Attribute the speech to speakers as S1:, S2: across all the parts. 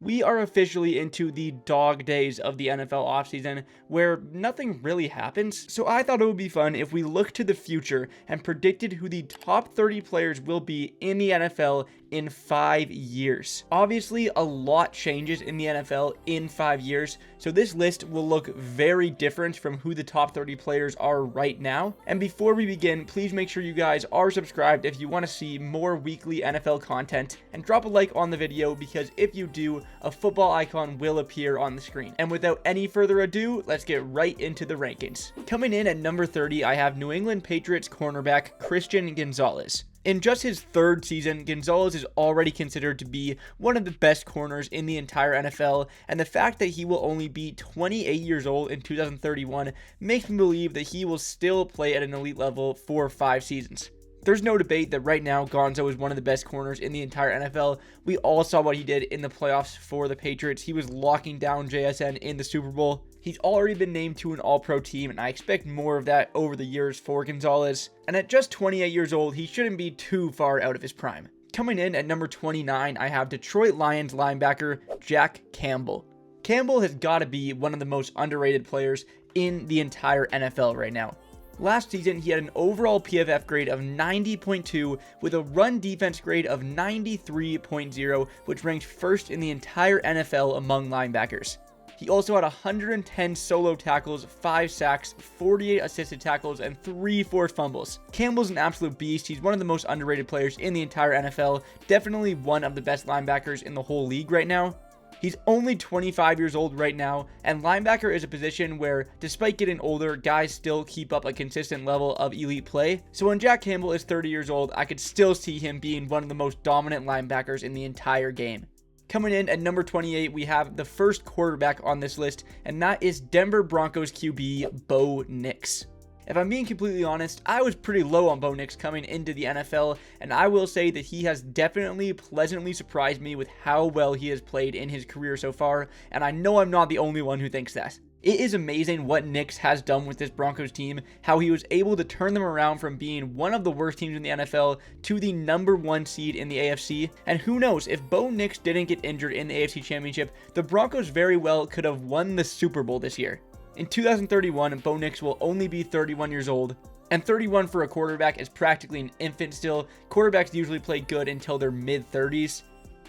S1: We are officially into the dog days of the NFL offseason where nothing really happens, so I thought it would be fun if we looked to the future and predicted who the top 30 players will be in the NFL in 5 years. Obviously, a lot changes in the NFL in 5 years, so this list will look very different from who the top 30 players are right now. And before we begin, please make sure you guys are subscribed if you want to see more weekly NFL content, and drop a like on the video because if you do, a football icon will appear on the screen. And without any further ado, let's get right into the rankings. Coming in at number 30, I have New England Patriots cornerback Christian Gonzalez. In just his third season, Gonzalez is already considered to be one of the best corners in the entire NFL, and the fact that he will only be 28 years old in 2031 makes me believe that he will still play at an elite level for 5 seasons. There's no debate that right now Gonzo is one of the best corners in the entire NFL. We all saw what he did in the playoffs for the Patriots. He was locking down JSN in the Super Bowl. He's already been named to an All-Pro team, and I expect more of that over the years for Gonzalez. And at just 28 years old, he shouldn't be too far out of his prime. Coming in at number 29, I have Detroit Lions linebacker Jack Campbell. Campbell has got to be one of the most underrated players in the entire NFL right now. Last season, he had an overall PFF grade of 90.2 with a run defense grade of 93.0, which ranked first in the entire NFL among linebackers. He also had 110 solo tackles, 5 sacks, 48 assisted tackles, and 3 forced fumbles. Campbell's an absolute beast. He's one of the most underrated players in the entire NFL, definitely one of the best linebackers in the whole league right now. He's only 25 years old right now, and linebacker is a position where, despite getting older, guys still keep up a consistent level of elite play. So when Jack Campbell is 30 years old, I could still see him being one of the most dominant linebackers in the entire game. Coming in at number 28, we have the first quarterback on this list, and that is Denver Broncos QB Bo Nix. If I'm being completely honest, I was pretty low on Bo Nix coming into the NFL, and I will say that he has definitely pleasantly surprised me with how well he has played in his career so far, and I know I'm not the only one who thinks that. It is amazing what Nix has done with this Broncos team, how he was able to turn them around from being one of the worst teams in the NFL to the number 1 seed in the AFC, and who knows, if Bo Nix didn't get injured in the AFC Championship, the Broncos very well could have won the Super Bowl this year. In 2031, Bo Nix will only be 31 years old, and 31 for a quarterback is practically an infant still. Quarterbacks usually play good until their mid-30s.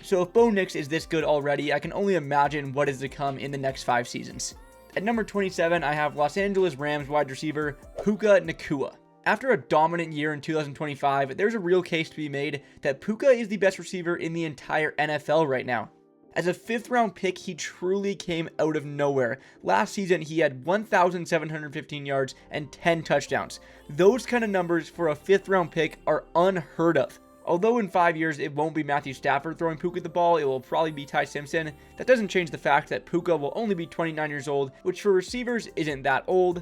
S1: So if Bo Nix is this good already, I can only imagine what is to come in the next 5 seasons. At number 27, I have Los Angeles Rams wide receiver Puka Nacua. After a dominant year in 2025, there's a real case to be made that Puka is the best receiver in the entire NFL right now. As a 5th round pick, he truly came out of nowhere. Last season, he had 1,715 yards and 10 touchdowns. Those kind of numbers for a 5th round pick are unheard of. Although in 5 years, it won't be Matthew Stafford throwing Puka the ball, it will probably be Ty Simpson. That doesn't change the fact that Puka will only be 29 years old, which for receivers isn't that old.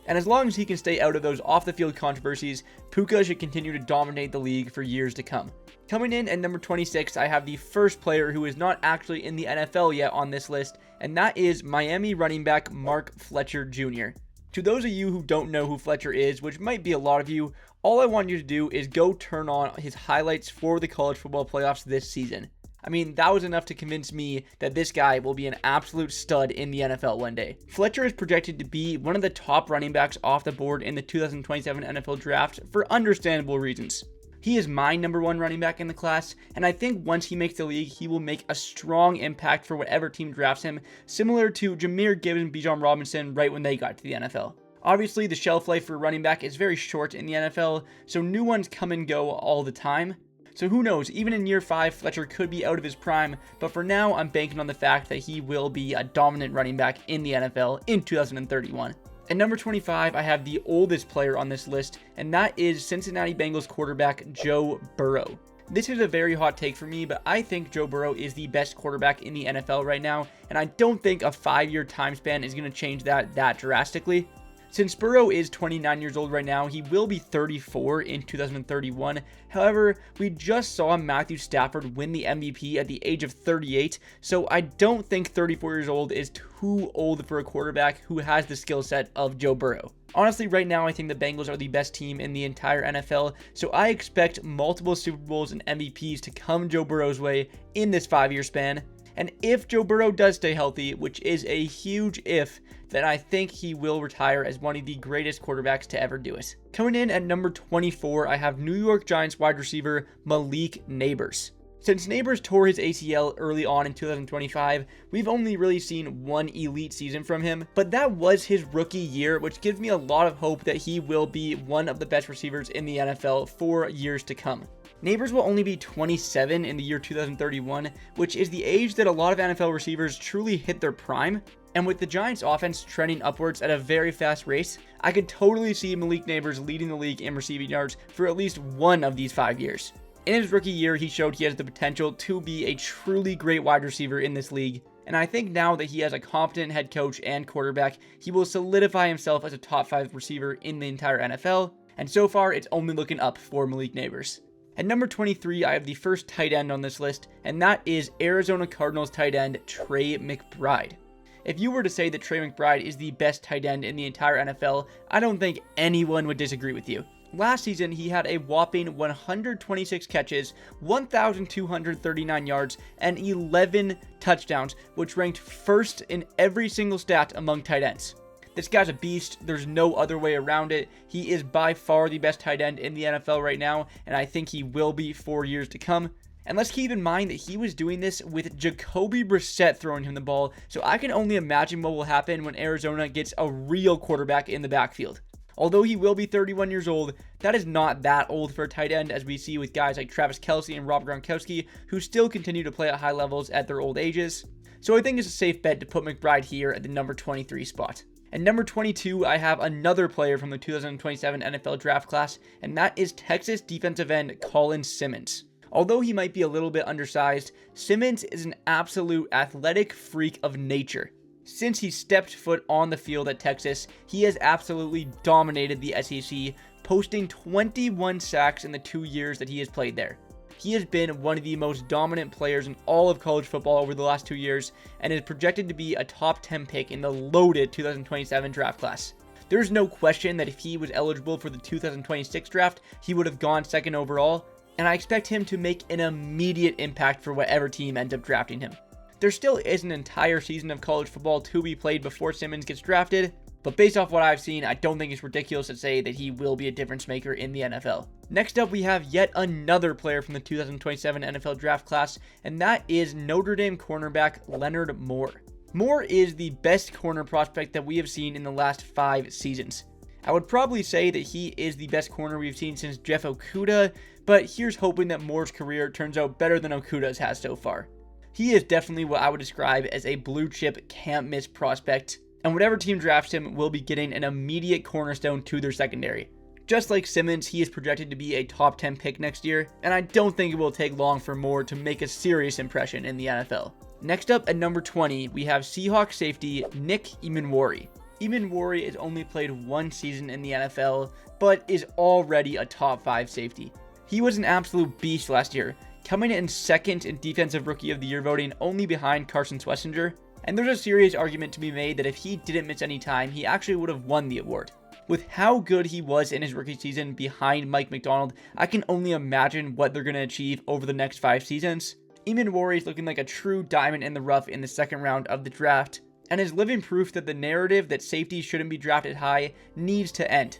S1: And as long as he can stay out of those off-the-field controversies, Puka should continue to dominate the league for years to come. Coming in at number 26, I have the first player who is not actually in the NFL yet on this list, and that is Miami running back Mark Fletcher Jr. To those of you who don't know who Fletcher is, which might be a lot of you, all I want you to do is go turn on his highlights for the college football playoffs this season. I mean, that was enough to convince me that this guy will be an absolute stud in the NFL one day. Fletcher is projected to be one of the top running backs off the board in the 2027 NFL draft for understandable reasons. He is my number 1 running back in the class, and I think once he makes the league, he will make a strong impact for whatever team drafts him, similar to Jahmyr Gibbs and Bijan Robinson right when they got to the NFL. Obviously, the shelf life for running back is very short in the NFL, so new ones come and go all the time. So who knows, even in year 5, Fletcher could be out of his prime, but for now, I'm banking on the fact that he will be a dominant running back in the NFL in 2031. At number 25, I have the oldest player on this list, and that is Cincinnati Bengals quarterback Joe Burrow. This is a very hot take for me, but I think Joe Burrow is the best quarterback in the NFL right now, and I don't think a 5-year time span is going to change that drastically. Since Burrow is 29 years old right now, he will be 34 in 2031. However, we just saw Matthew Stafford win the MVP at the age of 38, so I don't think 34 years old is too old for a quarterback who has the skill set of Joe Burrow. Honestly, right now, I think the Bengals are the best team in the entire NFL, so I expect multiple Super Bowls and MVPs to come Joe Burrow's way in this 5-year span. And if Joe Burrow does stay healthy, which is a huge if, then I think he will retire as one of the greatest quarterbacks to ever do it. Coming in at number 24, I have New York Giants wide receiver Malik Nabers. Since Nabers tore his ACL early on in 2025, we've only really seen one elite season from him, but that was his rookie year, which gives me a lot of hope that he will be one of the best receivers in the NFL for years to come. Nabers will only be 27 in the year 2031, which is the age that a lot of NFL receivers truly hit their prime. And with the Giants offense trending upwards at a very fast race, I could totally see Malik Nabers leading the league in receiving yards for at least one of these 5 years. In his rookie year, he showed he has the potential to be a truly great wide receiver in this league, and I think now that he has a competent head coach and quarterback, he will solidify himself as a top 5 receiver in the entire NFL, and so far it's only looking up for Malik Nabers. At number 23, I have the first tight end on this list, and that is Arizona Cardinals tight end Trey McBride. If you were to say that Trey McBride is the best tight end in the entire NFL, I don't think anyone would disagree with you. Last season, he had a whopping 126 catches, 1,239 yards, and 11 touchdowns, which ranked first in every single stat among tight ends. This guy's a beast. There's no other way around it. He is by far the best tight end in the NFL right now, and I think he will be for years to come. And let's keep in mind that he was doing this with Jacoby Brissett throwing him the ball, so I can only imagine what will happen when Arizona gets a real quarterback in the backfield. Although he will be 31 years old, that is not that old for a tight end, as we see with guys like Travis Kelce and Rob Gronkowski, who still continue to play at high levels at their old ages. So I think it's a safe bet to put McBride here at the number 23 spot. At number 22, I have another player from the 2027 NFL draft class, and that is Texas defensive end Colin Simmons. Although he might be a little bit undersized, Simmons is an absolute athletic freak of nature. Since he stepped foot on the field at Texas, he has absolutely dominated the SEC, posting 21 sacks in the 2 years that he has played there. He has been one of the most dominant players in all of college football over the last 2 years, and is projected to be a top 10 pick in the loaded 2027 draft class. There's no question that if he was eligible for the 2026 draft, he would have gone second overall, and I expect him to make an immediate impact for whatever team ends up drafting him. There still is an entire season of college football to be played before Simmons gets drafted, but based off what I've seen, I don't think it's ridiculous to say that he will be a difference maker in the NFL. Next up, we have yet another player from the 2027 NFL draft class, and that is Notre Dame cornerback Leonard Moore. Moore is the best corner prospect that we have seen in the last 5 seasons. I would probably say that he is the best corner we've seen since Jeff Okudah, but here's hoping that Moore's career turns out better than Okudah's has so far. He is definitely what I would describe as a blue chip can't miss prospect, and whatever team drafts him will be getting an immediate cornerstone to their secondary. Just like Simmons, he is projected to be a top 10 pick next year, and I don't think it will take long for Moore to make a serious impression in the NFL. Next up at number 20, we have Seahawks safety Nick Emanwari. Emanwari has only played 1 season in the NFL, but is already a top 5 safety. He was an absolute beast last year, coming in second in Defensive Rookie of the Year voting, only behind Carson Schlesinger, and there's a serious argument to be made that if he didn't miss any time, he actually would have won the award. With how good he was in his rookie season behind Mike McDonald, I can only imagine what they're going to achieve over the next 5 seasons. Emanwari is looking like a true diamond in the rough in the second round of the draft, and is living proof that the narrative that safety shouldn't be drafted high needs to end.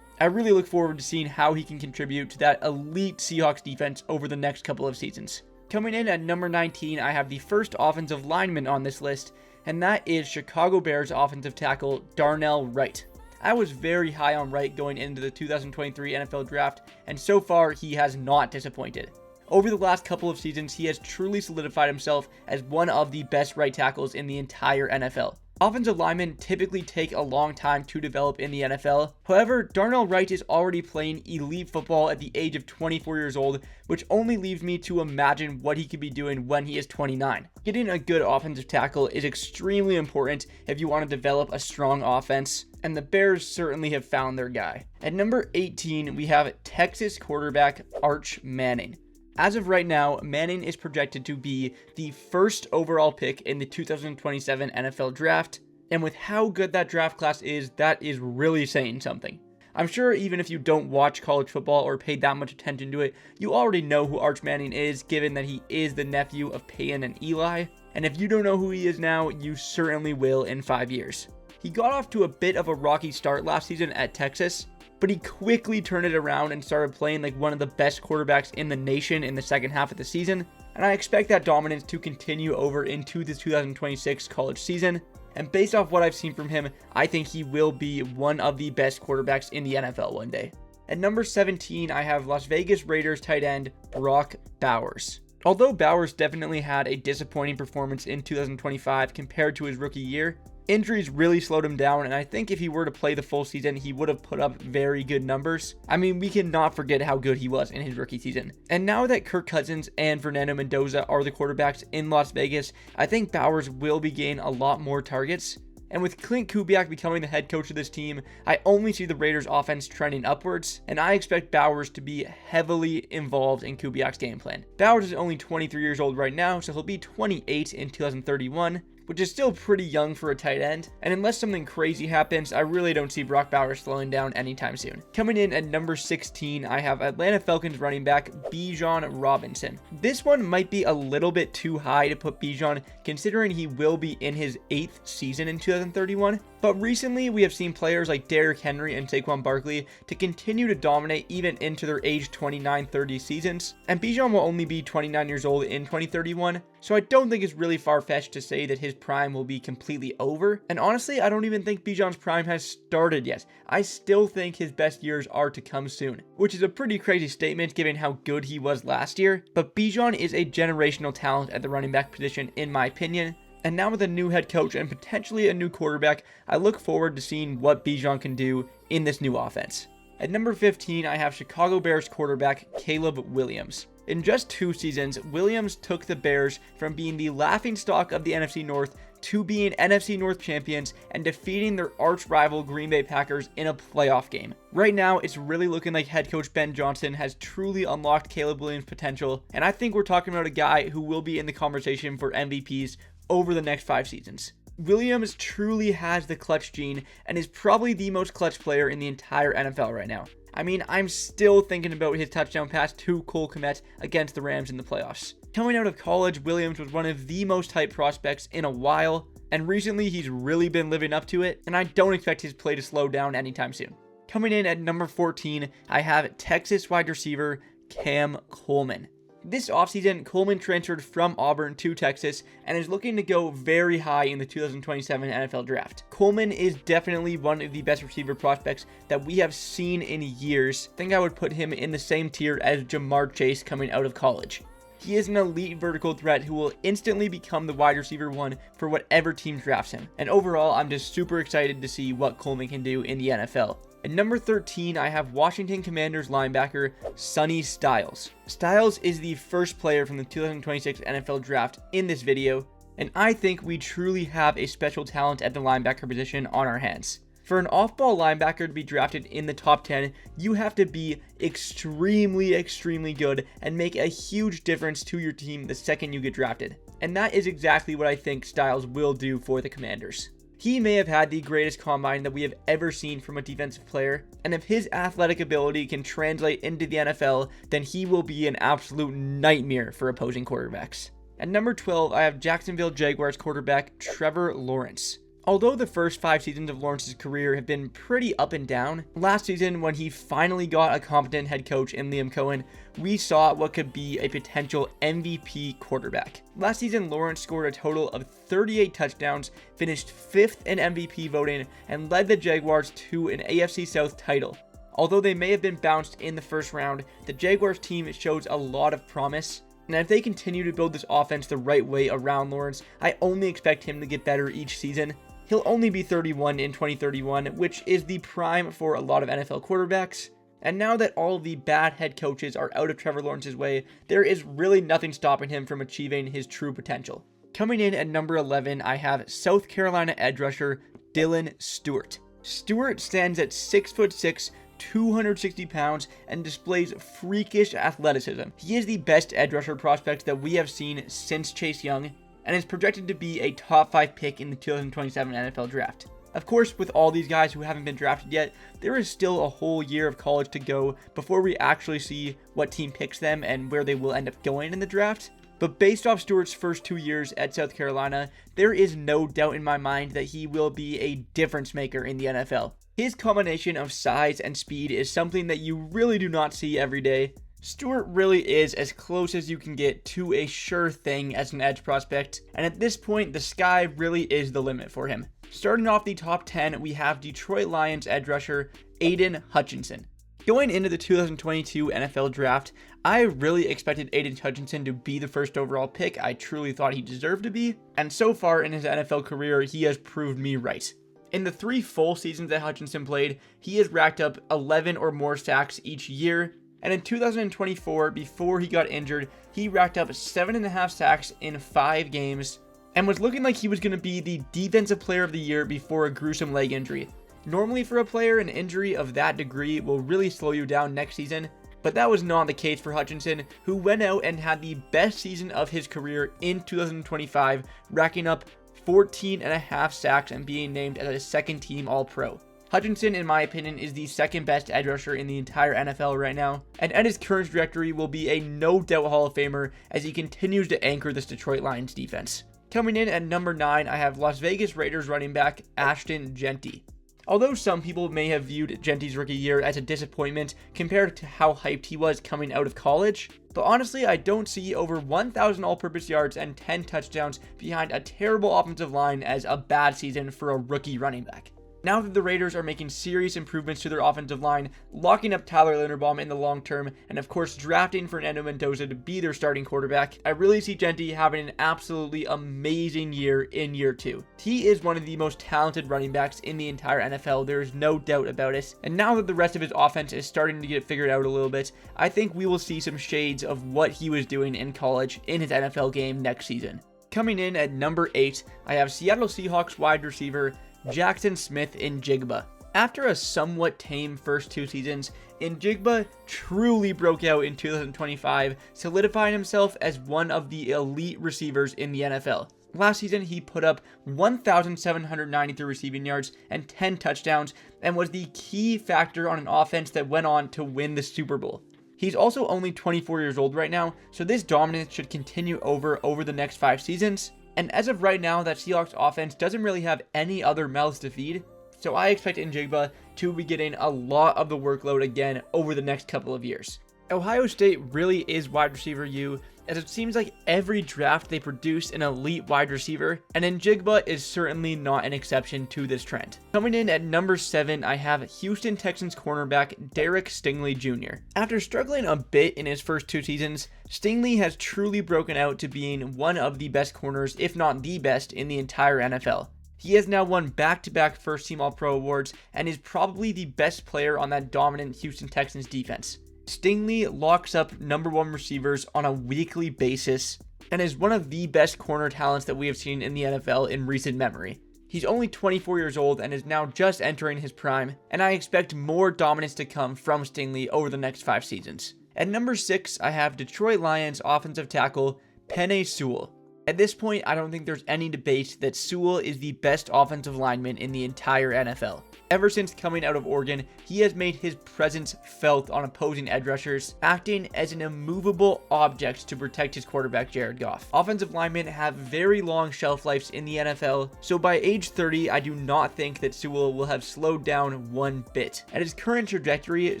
S1: I really look forward to seeing how he can contribute to that elite Seahawks defense over the next couple of seasons. Coming in at number 19, I have the first offensive lineman on this list, and that is Chicago Bears offensive tackle Darnell Wright. I was very high on Wright going into the 2023 NFL draft, and so far he has not disappointed. Over the last couple of seasons, he has truly solidified himself as one of the best right tackles in the entire NFL. Offensive linemen typically take a long time to develop in the NFL. However, Darnell Wright is already playing elite football at the age of 24 years old, which only leaves me to imagine what he could be doing when he is 29. Getting a good offensive tackle is extremely important if you want to develop a strong offense, and the Bears certainly have found their guy. At number 18, we have Texas quarterback Arch Manning. As of right now, Manning is projected to be the first overall pick in the 2027 NFL draft, and with how good that draft class is, that is really saying something. I'm sure even if you don't watch college football or pay that much attention to it, you already know who Arch Manning is, given that he is the nephew of Peyton and Eli. And if you don't know who he is now, you certainly will in 5 years. He got off to a bit of a rocky start last season at Texas, but he quickly turned it around and started playing like one of the best quarterbacks in the nation in the second half of the season. And I expect that dominance to continue over into the 2026 college season. And based off what I've seen from him, I think he will be one of the best quarterbacks in the NFL one day. At number 17, I have Las Vegas Raiders tight end Brock Bowers. Although Bowers definitely had a disappointing performance in 2025 compared to his rookie year, injuries really slowed him down, and I think if he were to play the full season, he would have put up very good numbers. I mean, we cannot forget how good he was in his rookie season. And now that Kirk Cousins and Fernando Mendoza are the quarterbacks in Las Vegas, I think Bowers will be getting a lot more targets. And with Clint Kubiak becoming the head coach of this team, I only see the Raiders offense trending upwards, and I expect Bowers to be heavily involved in Kubiak's game plan. Bowers is only 23 years old right now, so he'll be 28 in 2031, which is still pretty young for a tight end, and unless something crazy happens, I really don't see Brock Bowers slowing down anytime soon. Coming in at number 16, I have Atlanta Falcons running back Bijan Robinson. This one might be a little bit too high to put Bijan, considering he will be in his 8th season in 2031, but recently we have seen players like Derrick Henry and Saquon Barkley to continue to dominate even into their age 29-30 seasons, and Bijan will only be 29 years old in 2031, so I don't think it's really far-fetched to say that his prime will be completely over. And honestly, I don't even think Bijan's prime has started yet. I still think his best years are to come soon, which is a pretty crazy statement given how good he was last year. But Bijan is a generational talent at the running back position in my opinion. And now with a new head coach and potentially a new quarterback, I look forward to seeing what Bijan can do in this new offense. At number 15, I have Chicago Bears quarterback Caleb Williams. In just 2 seasons, Williams took the Bears from being the laughingstock of the NFC North to being NFC North champions and defeating their arch rival Green Bay Packers in a playoff game. Right now, it's really looking like head coach Ben Johnson has truly unlocked Caleb Williams' potential, and I think we're talking about a guy who will be in the conversation for MVPs over the next 5 seasons. Williams truly has the clutch gene and is probably the most clutch player in the entire NFL right now. I mean, I'm still thinking about his touchdown pass to Cole Kmet against the Rams in the playoffs. Coming out of college, Williams was one of the most hyped prospects in a while, and recently he's really been living up to it, and I don't expect his play to slow down anytime soon. Coming in at number 14, I have Texas wide receiver Cam Coleman. This offseason, Coleman transferred from Auburn to Texas and is looking to go very high in the 2027 NFL Draft. Coleman is definitely one of the best receiver prospects that we have seen in years. I think I would put him in the same tier as Jamar Chase coming out of college. He is an elite vertical threat who will instantly become the wide receiver 1 for whatever team drafts him. And overall, I'm just super excited to see what Coleman can do in the NFL. At number 13, I have Washington Commanders linebacker Sonny Styles. Styles is the first player from the 2026 NFL Draft in this video, and I think we truly have a special talent at the linebacker position on our hands. For an off-ball linebacker to be drafted in the top 10, you have to be extremely good and make a huge difference to your team the second you get drafted. And that is exactly what I think Styles will do for the Commanders. He may have had the greatest combine that we have ever seen from a defensive player, and if his athletic ability can translate into the NFL, then he will be an absolute nightmare for opposing quarterbacks. At number 12, I have Jacksonville Jaguars quarterback Trevor Lawrence. Although the first 5 seasons of Lawrence's career have been pretty up and down, last season when he finally got a competent head coach in Liam Cohen, we saw what could be a potential MVP quarterback. Last season, Lawrence scored a total of 38 touchdowns, finished 5th in MVP voting, and led the Jaguars to an AFC South title. Although they may have been bounced in the first round, the Jaguars team shows a lot of promise. And if they continue to build this offense the right way around Lawrence, I only expect him to get better each season. He'll only be 31 in 2031, which is the prime for a lot of NFL quarterbacks. And now that all of the bad head coaches are out of Trevor Lawrence's way, there is really nothing stopping him from achieving his true potential. Coming in at number 11, I have South Carolina edge rusher Dylan Stewart. Stewart stands at 6'6", 260 pounds, and displays freakish athleticism. He is the best edge rusher prospect that we have seen since Chase Young, and is projected to be a top 5 pick in the 2027 NFL Draft. Of course, with all these guys who haven't been drafted yet, there is still a whole year of college to go before we actually see what team picks them and where they will end up going in the draft. But based off Stewart's first 2 years at South Carolina, there is no doubt in my mind that he will be a difference maker in the NFL. His combination of size and speed is something that you really do not see every day. Stewart really is as close as you can get to a sure thing as an edge prospect, and at this point, the sky really is the limit for him. Starting off the top 10, we have Detroit Lions edge rusher Aiden Hutchinson. Going into the 2022 NFL Draft, I really expected Aiden Hutchinson to be the first overall pick. I truly thought he deserved to be, and so far in his NFL career, he has proved me right. In the 3 full seasons that Hutchinson played, he has racked up 11 or more sacks each year, and in 2024, before he got injured, he racked up 7.5 sacks in 5 games, and was looking like he was going to be the Defensive Player of the Year before a gruesome leg injury. Normally for a player, an injury of that degree will really slow you down next season, but that was not the case for Hutchinson, who went out and had the best season of his career in 2025, racking up 14.5 sacks and being named as a second-team All-Pro. Hutchinson, in my opinion, is the second best edge rusher in the entire NFL right now, and at his current trajectory will be a no-doubt Hall of Famer as he continues to anchor this Detroit Lions defense. Coming in at number 9, I have Las Vegas Raiders running back Ashton Jeanty. Although some people may have viewed Jeanty's rookie year as a disappointment compared to how hyped he was coming out of college, but honestly, I don't see over 1,000 all-purpose yards and 10 touchdowns behind a terrible offensive line as a bad season for a rookie running back. Now that the Raiders are making serious improvements to their offensive line, locking up Tyler Linderbaum in the long term, and of course drafting Fernando Mendoza to be their starting quarterback, I really see Jeanty having an absolutely amazing year in year 2. He is one of the most talented running backs in the entire NFL, there is no doubt about it, and now that the rest of his offense is starting to get figured out a little bit, I think we will see some shades of what he was doing in college in his NFL game next season. Coming in at number 8, I have Seattle Seahawks wide receiver Jackson Smith-Njigba. After a somewhat tame first 2 seasons, Njigba truly broke out in 2025, solidifying himself as one of the elite receivers in the NFL. Last season, he put up 1,793 receiving yards and 10 touchdowns, and was the key factor on an offense that went on to win the Super Bowl. He's also only 24 years old right now, so this dominance should continue over the next 5 seasons. And as of right now, that Seahawks offense doesn't really have any other mouths to feed, so I expect Njigba to be getting a lot of the workload again over the next couple of years. Ohio State really is wide receiver U, as it seems like every draft they produce an elite wide receiver, and Njigba is certainly not an exception to this trend. Coming in at number 7, I have Houston Texans cornerback Derek Stingley Jr. After struggling a bit in his first 2 seasons, Stingley has truly broken out to being one of the best corners, if not the best, in the entire NFL. He has now won back-to-back first-team All-Pro awards and is probably the best player on that dominant Houston Texans defense. Stingley locks up number 1 receivers on a weekly basis and is one of the best corner talents that we have seen in the NFL in recent memory. He's only 24 years old and is now just entering his prime, and I expect more dominance to come from Stingley over the next 5 seasons. At number 6, I have Detroit Lions offensive tackle Penei Sewell. At this point, I don't think there's any debate that Sewell is the best offensive lineman in the entire NFL. Ever since coming out of Oregon, he has made his presence felt on opposing edge rushers, acting as an immovable object to protect his quarterback Jared Goff. Offensive linemen have very long shelf lives in the NFL, so by age 30, I do not think that Sewell will have slowed down one bit. At his current trajectory,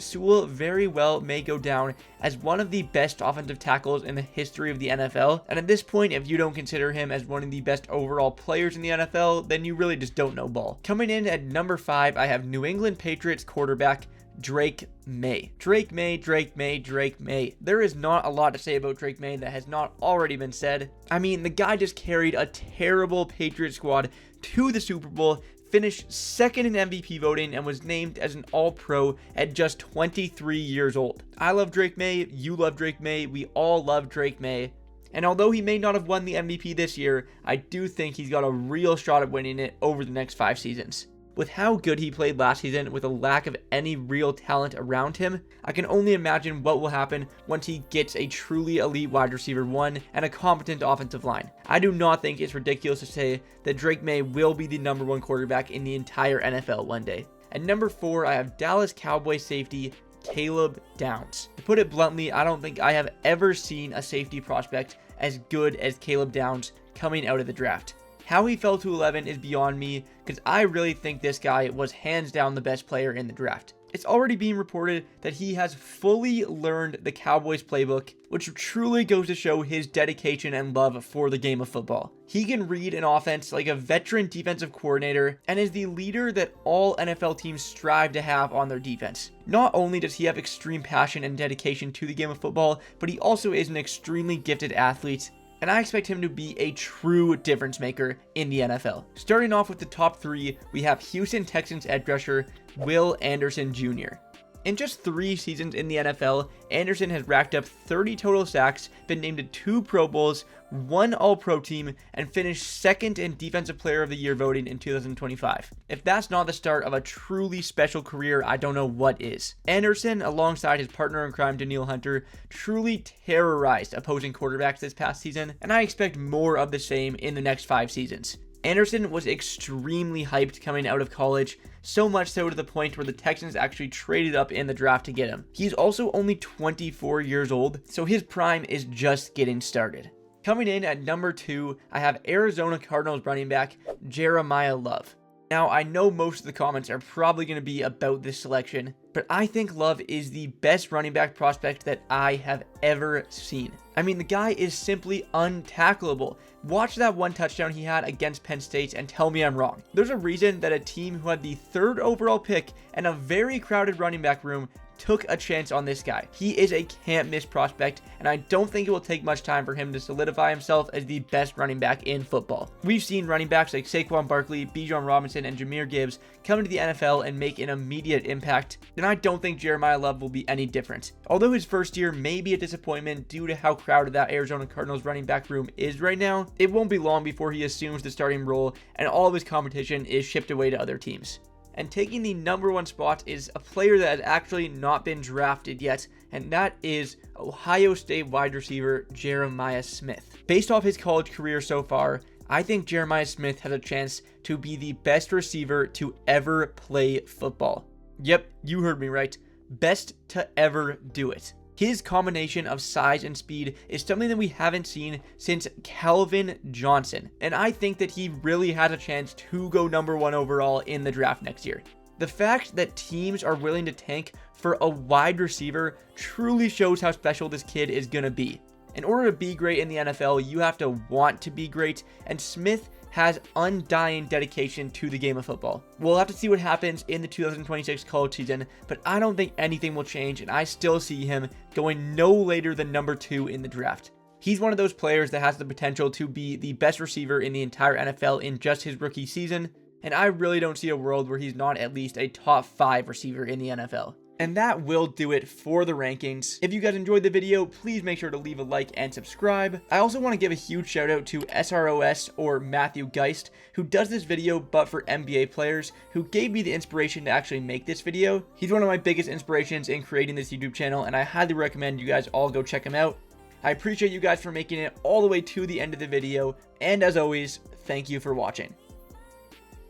S1: Sewell very well may go down as one of the best offensive tackles in the history of the NFL, and at this point, if you don't consider him as one of the best overall players in the NFL, then you really just don't know ball. Coming in at number 5, I have New England Patriots quarterback Drake May. Drake May. There is not a lot to say about Drake May that has not already been said. I mean, the guy just carried a terrible Patriot squad to the Super Bowl, finished second in MVP voting, and was named as an All-Pro at just 23 years old. I love Drake May, you love Drake May, we all love Drake May. And although he may not have won the MVP this year, I do think he's got a real shot at winning it over the next 5 seasons. With how good he played last season with a lack of any real talent around him, I can only imagine what will happen once he gets a truly elite wide receiver 1 and a competent offensive line. I do not think it's ridiculous to say that Drake May will be the number 1 quarterback in the entire NFL one day. At number 4, I have Dallas Cowboys safety Caleb Downs. To put it bluntly, I don't think I have ever seen a safety prospect as good as Caleb Downs coming out of the draft. How he fell to 11 is beyond me, because I really think this guy was hands down the best player in the draft. It's already being reported that he has fully learned the Cowboys playbook, which truly goes to show his dedication and love for the game of football. He can read an offense like a veteran defensive coordinator and is the leader that all NFL teams strive to have on their defense. Not only does he have extreme passion and dedication to the game of football, but he also is an extremely gifted athlete, and I expect him to be a true difference maker in the NFL. Starting off with the top 3, we have Houston Texans edge rusher Will Anderson Jr. In just 3 seasons in the NFL, Anderson has racked up 30 total sacks, been named to 2 Pro Bowls, 1 All-Pro team, and finished 2nd in Defensive Player of the Year voting in 2025. If that's not the start of a truly special career, I don't know what is. Anderson, alongside his partner in crime Danielle Hunter, truly terrorized opposing quarterbacks this past season, and I expect more of the same in the next 5 seasons. Anderson was extremely hyped coming out of college, so much so to the point where the Texans actually traded up in the draft to get him. He's also only 24 years old, so his prime is just getting started. Coming in at number 2, I have Arizona Cardinals running back Jeremiah Love. Now, I know most of the comments are probably going to be about this selection, but I think Love is the best running back prospect that I have ever seen. I mean, the guy is simply untackleable. Watch that 1 touchdown he had against Penn State and tell me I'm wrong. There's a reason that a team who had the 3rd overall pick and a very crowded running back room took a chance on this guy. He is a can't miss prospect, and I don't think it will take much time for him to solidify himself as the best running back in football. We've seen running backs like Saquon Barkley, Bijan Robinson, and Jahmyr Gibbs come into the NFL and make an immediate impact, and I don't think Jeremiah Love will be any different. Although his first year may be a disappointment due to how crowded that Arizona Cardinals running back room is right now, it won't be long before he assumes the starting role and all of his competition is shipped away to other teams. And taking the number 1 spot is a player that has actually not been drafted yet, and that is Ohio State wide receiver Jeremiah Smith. Based off his college career so far, I think Jeremiah Smith has a chance to be the best receiver to ever play football. Yep, you heard me right. Best to ever do it. His combination of size and speed is something that we haven't seen since Calvin Johnson, and I think that he really has a chance to go number 1 overall in the draft next year. The fact that teams are willing to tank for a wide receiver truly shows how special this kid is going to be. In order to be great in the NFL, you have to want to be great, and Smith has undying dedication to the game of football. We'll have to see what happens in the 2026 college season, but I don't think anything will change, and I still see him going no later than number 2 in the draft. He's one of those players that has the potential to be the best receiver in the entire NFL in just his rookie season, and I really don't see a world where he's not at least a top 5 receiver in the NFL. And that will do it for the rankings. If you guys enjoyed the video, please make sure to leave a like and subscribe. I also want to give a huge shout out to SROS, or Matthew Geist, who does this video but for NBA players, who gave me the inspiration to actually make this video. He's one of my biggest inspirations in creating this YouTube channel, and I highly recommend you guys all go check him out. I appreciate you guys for making it all the way to the end of the video, and as always, thank you for watching.